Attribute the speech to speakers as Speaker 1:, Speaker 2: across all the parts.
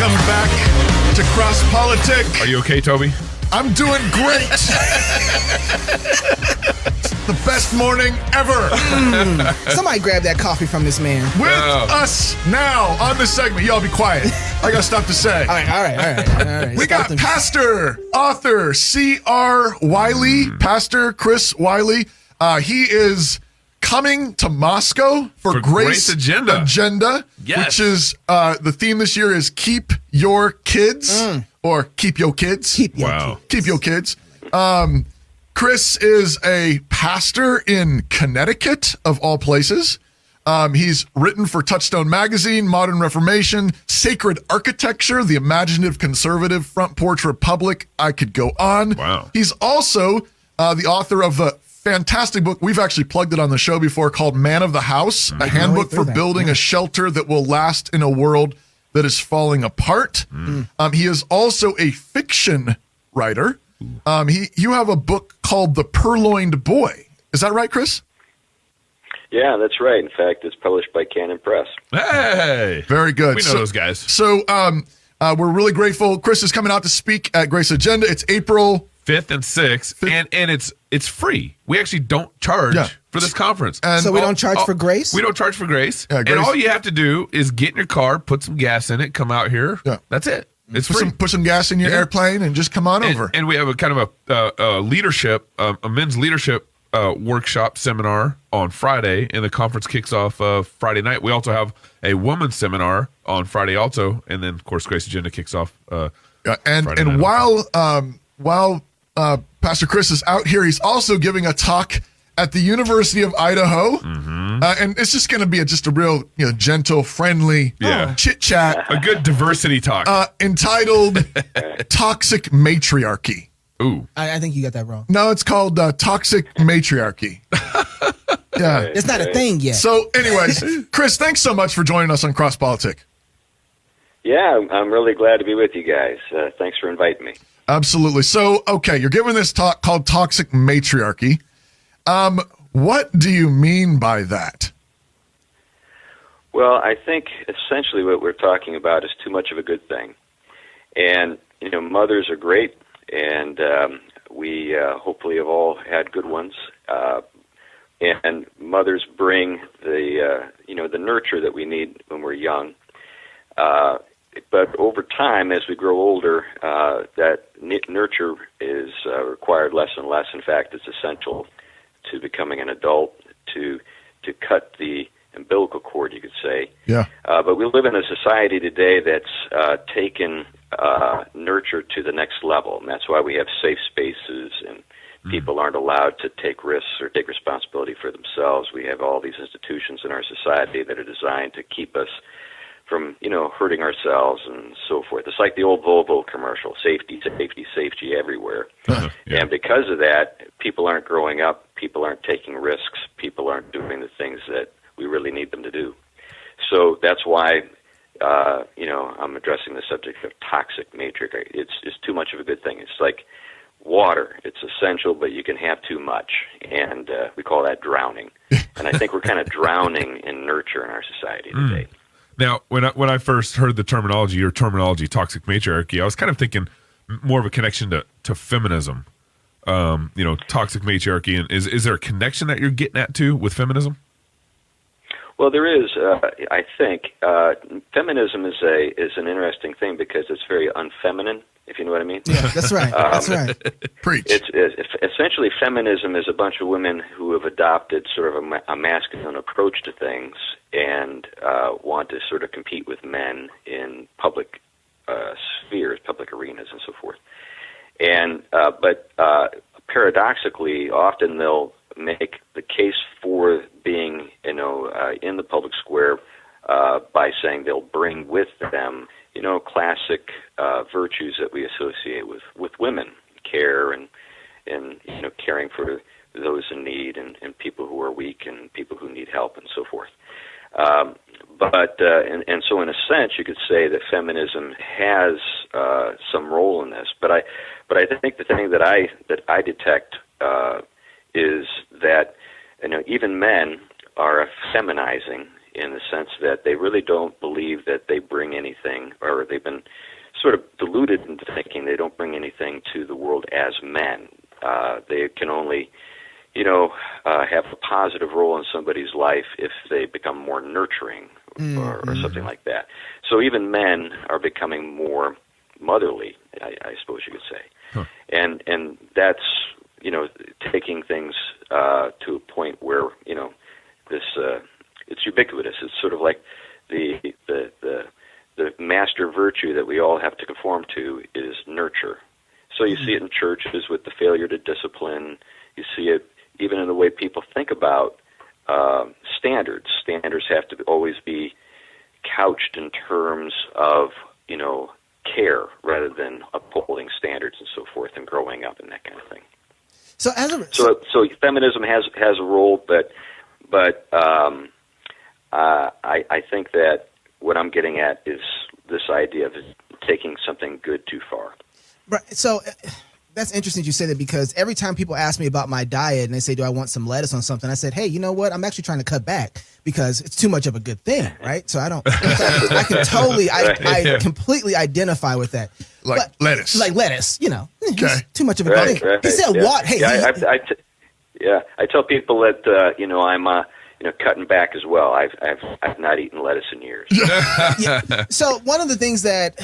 Speaker 1: Welcome back to CrossPolitic.
Speaker 2: Are you okay, Toby?
Speaker 1: I'm doing great. The best morning ever.
Speaker 3: Somebody grab that coffee from this man.
Speaker 1: With us now on this segment. Y'all be quiet. I got stuff to say.
Speaker 3: All right.
Speaker 1: We got pastor, author, C.R. Wiley, Pastor Chris Wiley. He is coming to Moscow for Grace Agenda,
Speaker 2: yes.
Speaker 1: Which is the theme this year is Keep Your Kids, or Keep Your Kids.
Speaker 3: Keep your
Speaker 1: kids. Chris is a pastor in Connecticut, of all places. He's written for Touchstone Magazine, Modern Reformation, Sacred Architecture, The Imaginative Conservative, Front Porch Republic. I could go on.
Speaker 2: Wow.
Speaker 1: He's also the author of the fantastic book, we've actually plugged it on the show before, called Man of the House, a handbook for building a shelter that will last in a world that is falling apart. He is also a fiction writer. You have a book called The Purloined Boy. Is that right, Chris?
Speaker 4: Yeah, that's right. In fact, it's published by Canon Press.
Speaker 2: Hey!
Speaker 1: Very good.
Speaker 2: We know those guys.
Speaker 1: So we're really grateful. Chris is coming out to speak at Grace Agenda. It's April
Speaker 2: 5th and 6th, and it's free. We actually don't charge for this conference.
Speaker 1: And
Speaker 3: so we don't charge for Grace?
Speaker 2: We don't charge for Grace.
Speaker 1: Yeah,
Speaker 2: and all you have to do is get in your car, put some gas in it, come out here. Yeah. That's it. It's free.
Speaker 1: Put some gas in your airplane and just come on over.
Speaker 2: And we have a kind of a leadership, a men's leadership workshop seminar on Friday, and the conference kicks off Friday night. We also have a women's seminar on Friday also, and then, of course, Grace Agenda kicks off
Speaker 1: and while Pastor Chris is out here, he's also giving a talk at the University of Idaho, and it's just going to be just a real, gentle, friendly chit chat,
Speaker 2: a good diversity talk,
Speaker 1: entitled "Toxic Matriarchy."
Speaker 2: Ooh,
Speaker 3: I think you got that wrong.
Speaker 1: No, it's called Toxic Matriarchy. Yeah,
Speaker 3: it's not a thing yet.
Speaker 1: So, anyways, Chris, thanks so much for joining us on CrossPolitic.
Speaker 4: Yeah, I'm really glad to be with you guys. Thanks for inviting me.
Speaker 1: Absolutely. So, okay, you're giving this talk called Toxic Matriarchy. What do you mean by that?
Speaker 4: Well, I think essentially what we're talking about is too much of a good thing. And, mothers are great, and we hopefully have all had good ones. And mothers bring the nurture that we need when we're young. But over time, as we grow older, that nurture is required less and less. In fact, it's essential to becoming an adult to cut the umbilical cord, you could say.
Speaker 1: Yeah.
Speaker 4: But we live in a society today that's taken nurture to the next level, and that's why we have safe spaces and people aren't allowed to take risks or take responsibility for themselves. We have all these institutions in our society that are designed to keep us from, hurting ourselves and so forth. It's like the old Volvo commercial, safety, safety, safety everywhere. And because of that, people aren't growing up, people aren't taking risks, people aren't doing the things that we really need them to do. So that's why, I'm addressing the subject of toxic matrix. It's too much of a good thing. It's like water. It's essential, but you can have too much, and we call that drowning. And I think we're kind of drowning in nurture in our society today.
Speaker 2: Now, when I first heard your terminology, toxic matriarchy, I was kind of thinking more of a connection to feminism. Toxic matriarchy, and is there a connection that you're getting at too with feminism?
Speaker 4: Well, there is. I think feminism is an interesting thing because it's very unfeminine, if you know what I mean.
Speaker 3: Yeah, that's right. That's right.
Speaker 1: Preach.
Speaker 4: It's essentially, feminism is a bunch of women who have adopted sort of a masculine approach to things and want to sort of compete with men in public spheres, public arenas, and so forth. And but paradoxically, often they'll make the case for being, in the public square by saying they'll bring with them, classic virtues that we associate with women, care and caring for those in need and people who are weak and people who need help and so forth. And so in a sense, you could say that feminism has some role in this. But I think the thing that I detect is that even men are feminizing in the sense that they really don't believe that they bring anything, or they've been sort of deluded into thinking they don't bring anything to the world as men. They can only, have a positive role in somebody's life if they become more nurturing or something like that. So even men are becoming more motherly, I suppose you could say. Huh. And that's, taking things to a point where, this it's ubiquitous. It's sort of like the master virtue that we all have to conform to is nurture. So you see it in churches with the failure to discipline. You see it even in the way people think about standards. Standards have to always be couched in terms of, care rather than upholding standards and so forth and growing up and that kind of thing.
Speaker 3: So
Speaker 4: so feminism has a role, but I think that what I'm getting at is this idea of taking something good too far.
Speaker 3: Right. So that's interesting you say that, because every time people ask me about my diet and they say, do I want some lettuce on something? I said, hey, you know what? I'm actually trying to cut back because it's too much of a good thing, right? So I completely identify with that.
Speaker 1: Lettuce.
Speaker 3: Like lettuce,
Speaker 1: Okay.
Speaker 3: Too much of a good thing.
Speaker 4: Right.
Speaker 3: He said what? Hey,
Speaker 4: I tell people that, I'm cutting back as well. I've not eaten lettuce in years.
Speaker 3: Yeah. So one of the things that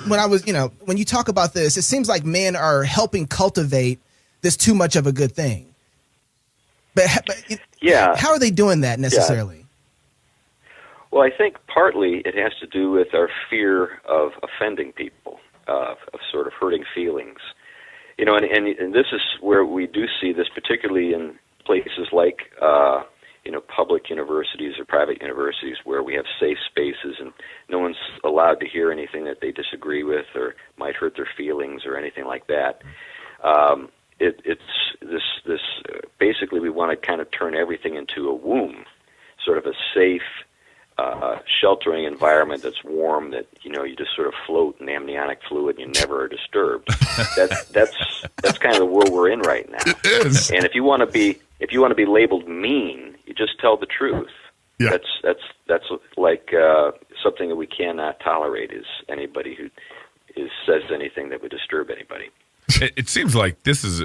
Speaker 3: when you talk about this, it seems like men are helping cultivate this too much of a good thing. But how are they doing that necessarily?
Speaker 4: Yeah. Well, I think partly it has to do with our fear of offending people, of sort of hurting feelings. And this is where we do see this, particularly in places like public universities or private universities where we have safe spaces and no one's allowed to hear anything that they disagree with or might hurt their feelings or anything like that. It's this basically we want to kind of turn everything into a womb, sort of a safe, sheltering environment that's warm, that you just sort of float in amniotic fluid and you never are disturbed. That's kind of the world we're in right now.
Speaker 1: It is.
Speaker 4: And if you want to be labeled mean, you just tell the truth.
Speaker 1: Yeah.
Speaker 4: That's like something that we cannot tolerate, is anybody who says anything that would disturb anybody.
Speaker 2: It seems like this has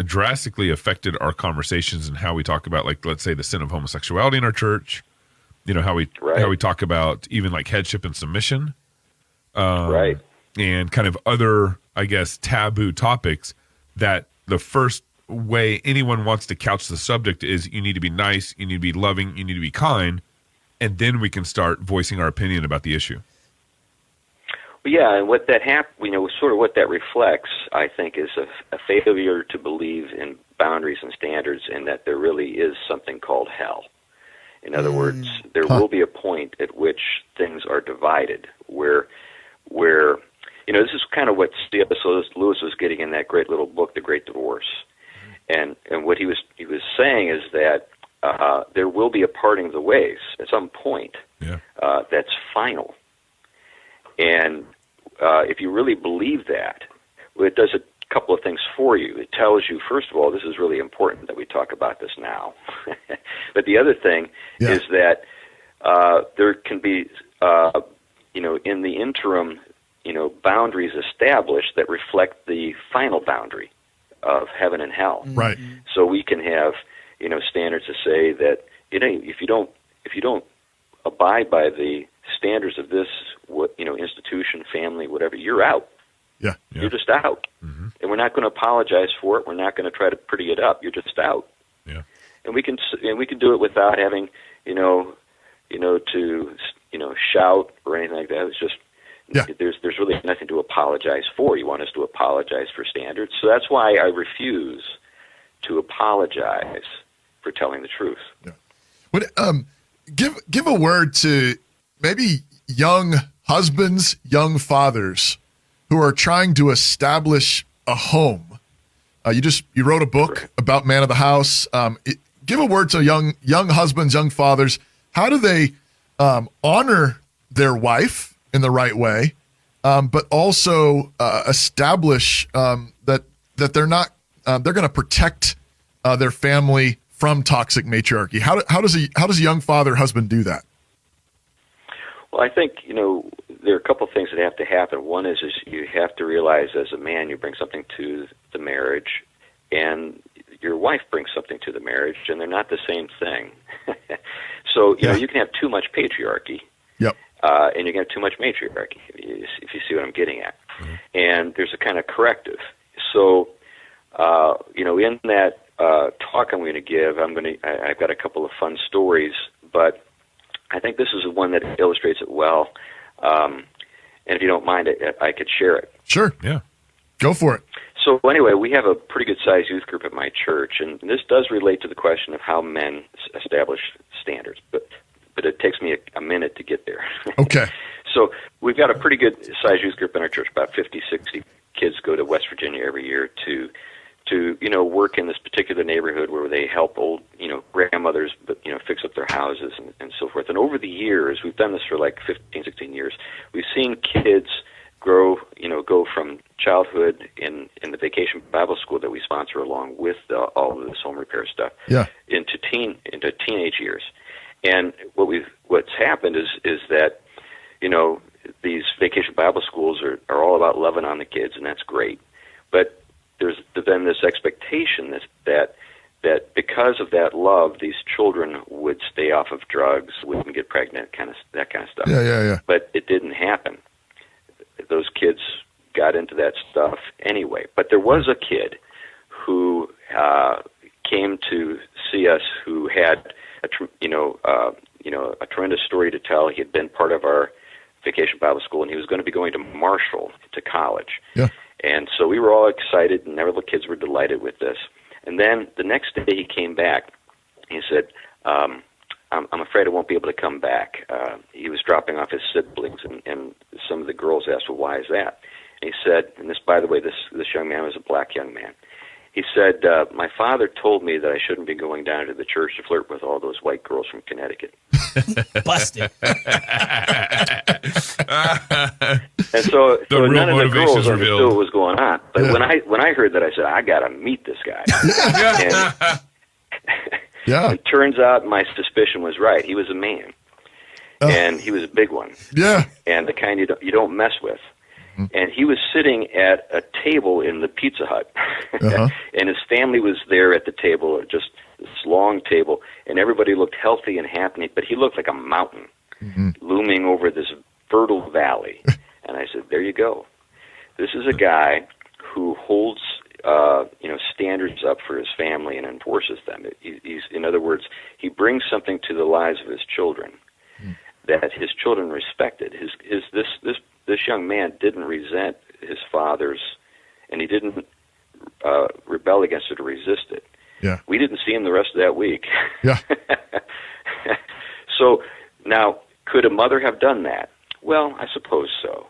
Speaker 2: drastically affected our conversations and how we talk about, like, let's say, the sin of homosexuality in our church. How we talk about even like headship and submission,
Speaker 4: right,
Speaker 2: and kind of other, I guess, taboo topics. That the first way anyone wants to couch the subject is you need to be nice, you need to be loving, you need to be kind, and then we can start voicing our opinion about the issue.
Speaker 4: Well, yeah, and what that sort of what that reflects, I think, is a failure to believe in boundaries and standards, and that there really is something called hell. In other words, there will be a point at which things are divided, where this is kind of what C.S. Lewis was getting in that great little book, The Great Divorce, and what he was saying is that there will be a parting of the ways at some point.
Speaker 2: Yeah.
Speaker 4: That's final, and if you really believe that, well, it does a couple of things for you. It tells you, first of all, this is really important that we talk about this now. But the other thing is that there can be, in the interim, boundaries established that reflect the final boundary of heaven and hell.
Speaker 1: Right.
Speaker 4: So we can have, standards to say that, if you don't abide by the standards of this, institution, family, whatever, you're out.
Speaker 1: Yeah.
Speaker 4: You're just out.
Speaker 2: Mm-hmm.
Speaker 4: And we're not going to apologize for it. We're not going to try to pretty it up. You're just out.
Speaker 2: Yeah.
Speaker 4: And we can do it without having, to shout or anything like that. It's just, there's really nothing to apologize for. You want us to apologize for standards. So that's why I refuse to apologize for telling the truth.
Speaker 1: Yeah. But give a word to maybe young husbands, young fathers who are trying to establish a home. You wrote a book about Man of the House. Give a word to young husbands, young fathers. How do they honor their wife in the right way, but also establish that they're not they're going to protect their family from toxic matriarchy? How does a young father husband do that?
Speaker 4: Well, I think, there are a couple of things that have to happen. One is you have to realize as a man you bring something to the marriage, and your wife brings something to the marriage, and they're not the same thing. So, you can have too much patriarchy,
Speaker 1: Yep.
Speaker 4: And you can have too much matriarchy, if you see what I'm getting at. Mm-hmm. And there's a kind of corrective. So, in that talk I'm going to give, I've got a couple of fun stories, but I think this is one that illustrates it well. And if you don't mind, I could share it.
Speaker 1: Sure.
Speaker 2: Yeah.
Speaker 1: Go for it.
Speaker 4: So anyway, we have a pretty good-sized youth group at my church, and this does relate to the question of how men establish standards, but it takes me a minute to get there.
Speaker 1: Okay.
Speaker 4: So we've got a pretty good-sized youth group in our church. About 50, 60 kids go to West Virginia every year to work in this particular neighborhood where they help old, grandmothers, but, fix up their houses and so forth. And over the years, we've done this for like 15, 16 years, we've seen kids grow, go from childhood in the Vacation Bible School that we sponsor along with all of this home repair stuff, into teenage years. And what's happened is that, these Vacation Bible Schools are all about loving on the kids, and that's great. But there's then this expectation that because of that love, these children would stay off of drugs, wouldn't get pregnant, that kind of stuff.
Speaker 1: Yeah.
Speaker 4: But it didn't happen. Those kids got into that stuff anyway. But there was a kid who came to see us who had a tremendous story to tell. He had been part of our Vacation Bible School, and he was going to be going to Marshall to college.
Speaker 1: Yeah.
Speaker 4: And so we were all excited, and all the kids were delighted with this. And then the next day he came back. He said, I'm afraid I won't be able to come back. He was dropping off his siblings, and some of the girls asked, well, why is that? And he said, and this, by the way, this young man was a black young man. He said, my father told me that I shouldn't be going down to the church to flirt with all those white girls from Connecticut.
Speaker 3: Busted.
Speaker 4: And so none of the girls understood what
Speaker 2: revealed.
Speaker 4: was going on. But when I heard that, I said, I got to meet this guy. And it turns out my suspicion was right. He was a man, and he was a big one.
Speaker 1: Yeah.
Speaker 4: And the kind you don't mess with. And he was sitting at a table in the Pizza Hut, and his family was there at the table, just this long table, and everybody looked healthy and happy, but he looked like a mountain looming over this fertile valley. And I said, there you go. This is a guy who holds standards up for his family and enforces them. He's, in other words, he brings something to the lives of his children that his children respected. This young man didn't resent his father's, and he didn't rebel against it or resist it.
Speaker 1: Yeah.
Speaker 4: We didn't see him the rest of that week.
Speaker 1: Yeah.
Speaker 4: So now, could a mother have done that? Well, I suppose so.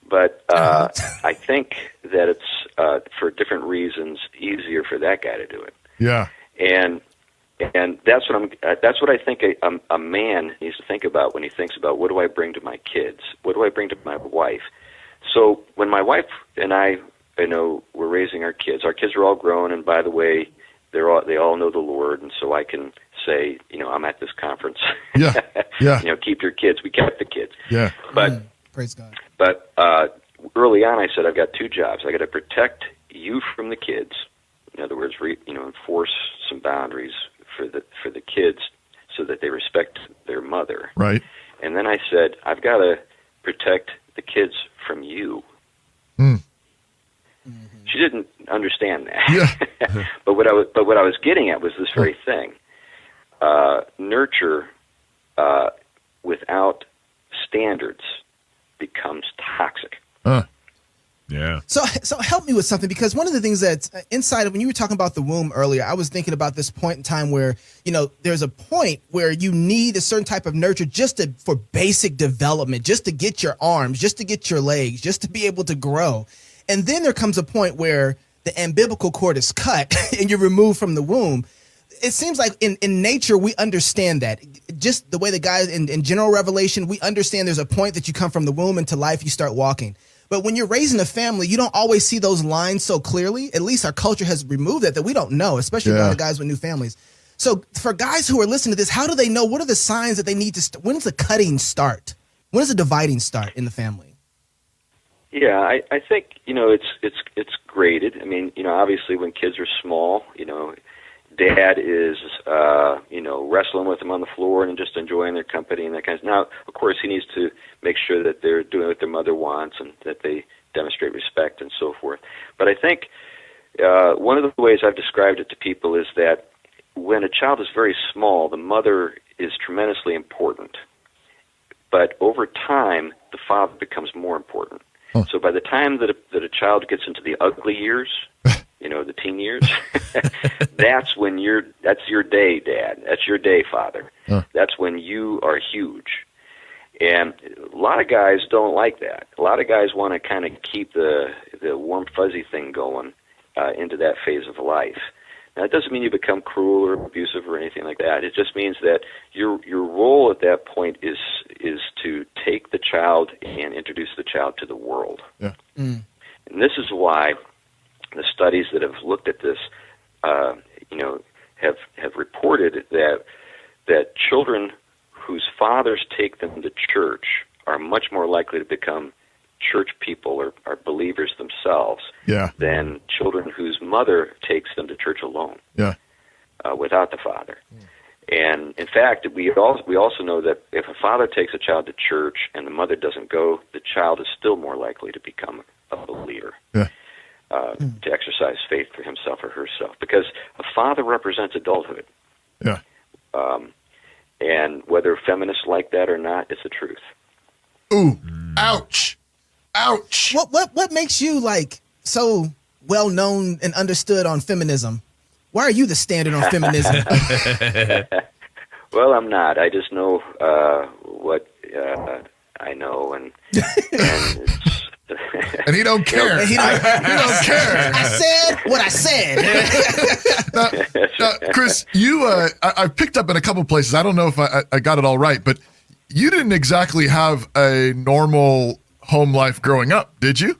Speaker 4: But I think that it's, for different reasons, easier for that guy to do it.
Speaker 1: Yeah.
Speaker 4: And that's what I think a man needs to think about when he thinks about, what do I bring to my kids? What do I bring to my wife? So when my wife and I we're raising our kids are all grown, and by the way, they all know the Lord, and so I can say, I'm at this conference.
Speaker 1: Yeah. Yeah.
Speaker 4: Keep your kids. We kept the kids.
Speaker 1: Yeah.
Speaker 4: But
Speaker 3: praise God.
Speaker 4: But early on, I said, I've got two jobs. I got to protect you from the kids. In other words, enforce some boundaries for the kids so that they respect their mother.
Speaker 1: Right.
Speaker 4: And then I said, I've got to protect the kids from you. She didn't understand that.
Speaker 1: Yeah.
Speaker 4: But what I was getting at was this very thing. Nurture without standards becomes toxic.
Speaker 2: Yeah.
Speaker 3: So help me with something, because one of the things that's inside of, when you were talking about the womb earlier, I was thinking about this point in time where, there's a point where you need a certain type of nurture for basic development, just to get your arms, just to get your legs, just to be able to grow. And then there comes a point where the umbilical cord is cut and you're removed from the womb. It seems like in nature, we understand that. Just the way the guys in general revelation, we understand there's a point that you come from the womb into life, you start walking. But when you're raising a family, you don't always see those lines so clearly. At least our culture has removed that we don't know, especially a lot of guys with new families. So for guys who are listening to this, how do they know? What are the signs that they need to when does the cutting start? When does the dividing start in the family?
Speaker 4: Yeah, I think, it's graded. I mean, obviously when kids are small, dad is, wrestling with them on the floor and just enjoying their company and that kind of. Now, of course, he needs to make sure that they're doing what their mother wants and that they demonstrate respect and so forth. But I think one of the ways I've described it to people is that when a child is very small, the mother is tremendously important. But over time, the father becomes more important.
Speaker 1: Huh.
Speaker 4: So by the time that a child gets into the ugly years, the teen years, that's your day, Dad. That's your day, Father.
Speaker 1: Huh.
Speaker 4: That's when you are huge. And a lot of guys don't like that. A lot of guys want to kind of keep the warm, fuzzy thing going into that phase of life. Now, it doesn't mean you become cruel or abusive or anything like that. It just means that your role at that point is to take the child and introduce the child to the world.
Speaker 1: Yeah.
Speaker 3: Mm.
Speaker 4: And this is why the studies that have looked at this, have reported that children whose fathers take them to church are much more likely to become church people or are believers themselves than children whose mother takes them to church alone, without the father. And in fact, we also know that if a father takes a child to church and the mother doesn't go, the child is still more likely to become a believer, to exercise faith for himself or herself, because a father represents adulthood.
Speaker 1: Yeah.
Speaker 4: And whether feminists like that or not, it's the truth.
Speaker 1: Ooh, ouch. Ouch.
Speaker 3: What makes you so well known and understood on feminism? Why are you the standard on feminism?
Speaker 4: Well, I'm not. I just know what I know, and it's
Speaker 1: and he don't care.
Speaker 3: He don't care. I said what I said.
Speaker 1: Now, Chris, you I picked up in a couple places. I don't know if I got it all right, but you didn't exactly have a normal home life growing up, did you?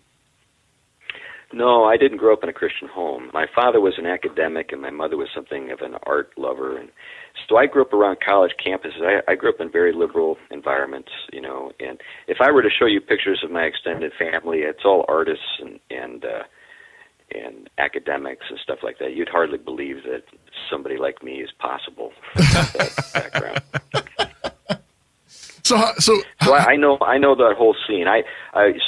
Speaker 4: No, I didn't grow up in a Christian home. My father was an academic, and my mother was something of an art lover. And so I grew up around college campuses. I grew up in very liberal environments, and if I were to show you pictures of my extended family, it's all artists and academics and stuff like that. You'd hardly believe that somebody like me is possible from that background.
Speaker 1: So
Speaker 4: I know that whole scene.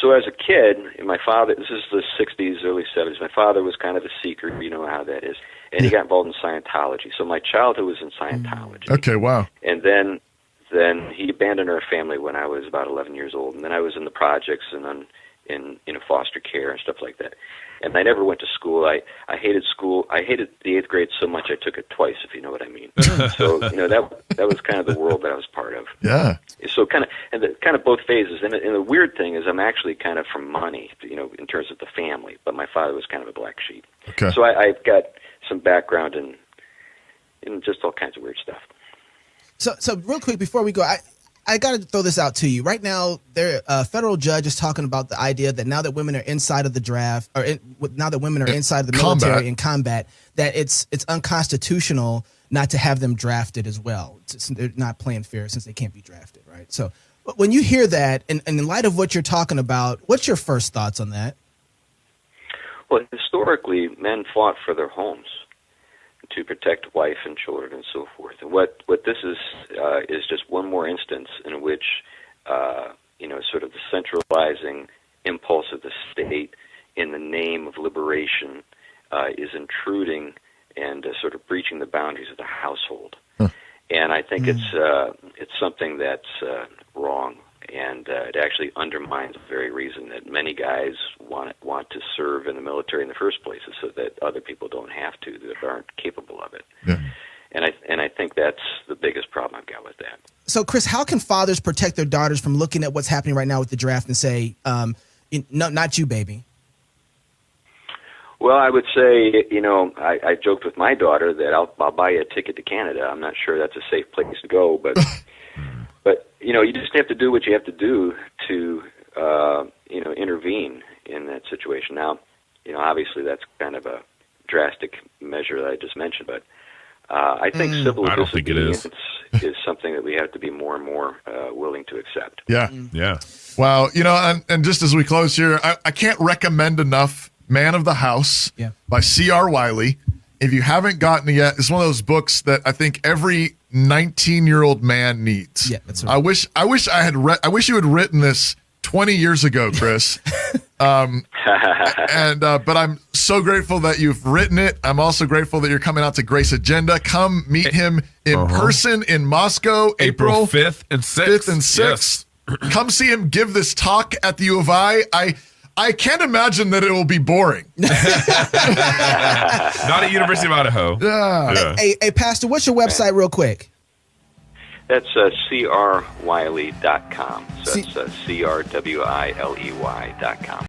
Speaker 4: So as a kid, my father, this is the 60s, early 70s, my father was kind of a seeker, you know how that is, and he got involved in Scientology. So my childhood was in Scientology.
Speaker 1: Okay, wow.
Speaker 4: And then he abandoned our family when I was about 11 years old, and then I was in the projects and in foster care and stuff like that. And I never went to school. I hated school. I hated the 8th grade so much I took it twice, if you know what I mean. So that was kind of the world that I was part of.
Speaker 1: Yeah.
Speaker 4: So kind of both phases. And the weird thing is I'm actually kind of from money, in terms of the family. But my father was kind of a black sheep.
Speaker 1: Okay.
Speaker 4: So I've got some background in just all kinds of weird stuff.
Speaker 3: So real quick before we go, I got to throw this out to you. Right now, a federal judge is talking about the idea that now that women are inside of the draft, now that women are inside of the military in combat, that it's unconstitutional not to have them drafted as well. They're not playing fair since they can't be drafted, right? So when you hear that, and in light of what you're talking about, what's your first thoughts on that?
Speaker 4: Well, historically, men fought for their homes to protect wife and children and so forth. And what this is just one more instance in which, sort of the centralizing impulse of the state in the name of liberation is intruding and sort of breaching the boundaries of the household.
Speaker 1: Huh.
Speaker 4: And I think it's something that's wrong, and it actually undermines the very reason that many guys want to serve in the military in the first place, is so that other people don't have to, that aren't capable of it. Yeah. And I think that's the biggest problem I've got with that.
Speaker 3: So, Chris, how can fathers protect their daughters from looking at what's happening right now with the draft and say, no, not you, baby?
Speaker 4: Well, I would say, I joked with my daughter that I'll buy you a ticket to Canada. I'm not sure that's a safe place to go, but you just have to do what you have to do to intervene in that situation. Now, obviously that's kind of a drastic measure that I just mentioned, but I think civil disobedience is something that we we have to be more and more willing to accept.
Speaker 1: Yeah.
Speaker 2: Yeah.
Speaker 1: Well, and just as we close here, I can't recommend enough Man of the House by C.R. Wiley. If you haven't gotten it yet, it's one of those books that I think every 19-year-old man needs.
Speaker 3: Yeah, that's right.
Speaker 1: I wish I wish you had written this 20 years ago, Chris. But I'm so grateful that you've written it. I'm also grateful that you're coming out to Grace Agenda. Come meet him in person in Moscow, April
Speaker 2: 5th and 6th.
Speaker 1: 5th and 6th. Yes. Come see him give this talk at the U of I. I can't imagine that it will be boring.
Speaker 2: Not at University of Idaho.
Speaker 1: Yeah.
Speaker 3: Hey, Pastor, what's your website real quick?
Speaker 4: That's crwiley.com. So that's crwiley.com.